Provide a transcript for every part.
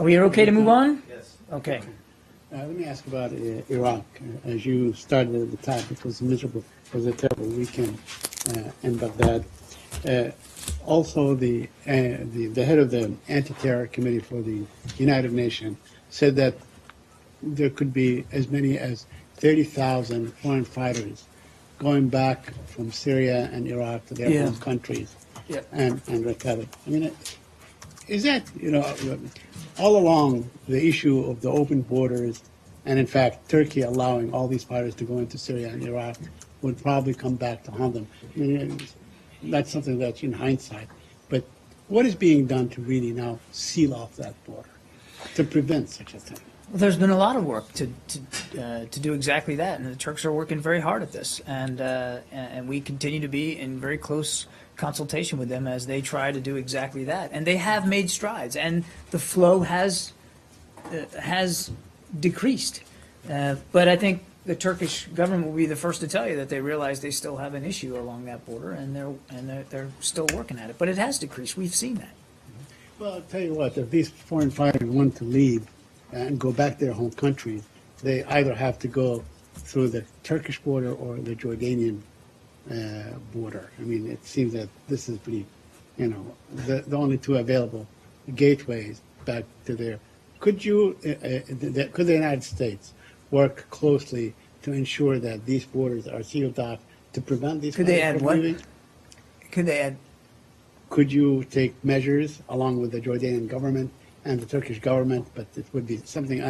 Are we okay to move on? Yes. Okay. Let me ask about Iraq. As you started at the top, it was miserable. It was a terrible weekend in Baghdad. Also, the head of the anti-terror committee for the United Nations said that there could be as many as 30,000 foreign fighters going back from Syria and Iraq to their home countries and recover. I mean, is that, all along the issue of the open borders, and in fact, Turkey allowing all these fighters to go into Syria and Iraq would probably come back to haunt them. I mean, that's something that's in hindsight. But what is being done to really now seal off that border, to prevent such a thing? Well, there's been a lot of work to do exactly that, and the Turks are working very hard at this, and we continue to be in very close consultation with them as they try to do exactly that. And they have made strides, and the flow has decreased. But I think the Turkish government will be the first to tell you that they realize they still have an issue along that border, and they're still working at it. But it has decreased. We've seen that. Well, I'll tell you what, if these foreign fighters want to leave and go back to their home countries, they either have to go through the Turkish border or the Jordanian border. I mean, it seems that this is pretty, the only two available gateways back to there. Could you, could the United States work closely to ensure that these borders are sealed off to prevent these? Could they add what? Could they add? Could you take measures along with the Jordanian government and the Turkish government, but it would be something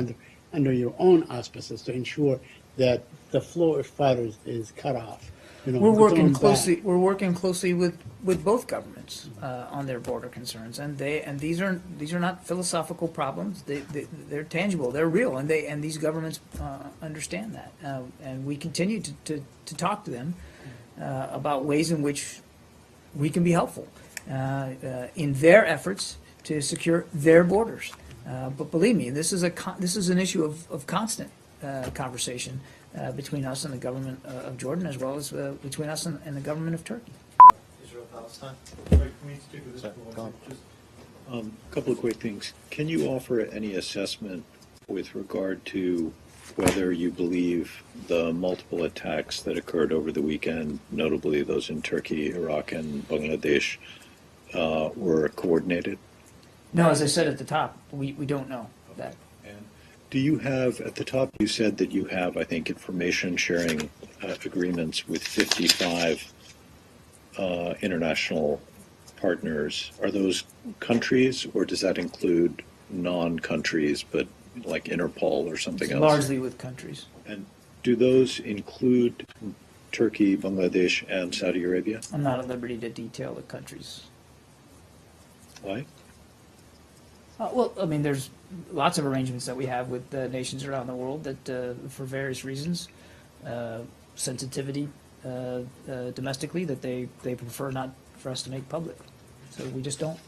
under your own auspices to ensure that the flow of fighters is cut off? We're working closely. We're working closely with both governments on their border concerns, and these are not philosophical problems. They're tangible. They're real, and these governments understand that. And we continue to talk to them about ways in which we can be helpful in their efforts to secure their borders. But believe me, this is an issue of constant conversation between us and the government of Jordan, as well as between us and the government of Turkey. Israel, Palestine. A couple of quick things. Can you offer any assessment with regard to whether you believe the multiple attacks that occurred over the weekend, notably those in Turkey, Iraq, and Bangladesh, were coordinated? No, as I said at the top, we don't know that. And do you have, at the top you said that you have, I think, information sharing agreements with 55 international partners. Are those countries, or does that include non-countries, but like Interpol or something else? Largely with countries. And do those include Turkey, Bangladesh, and Saudi Arabia? I'm not at liberty to detail the countries. Why? Well, I mean, there's lots of arrangements that we have with nations around the world that, for various reasons, sensitivity domestically, that they prefer not for us to make public. So we just don't.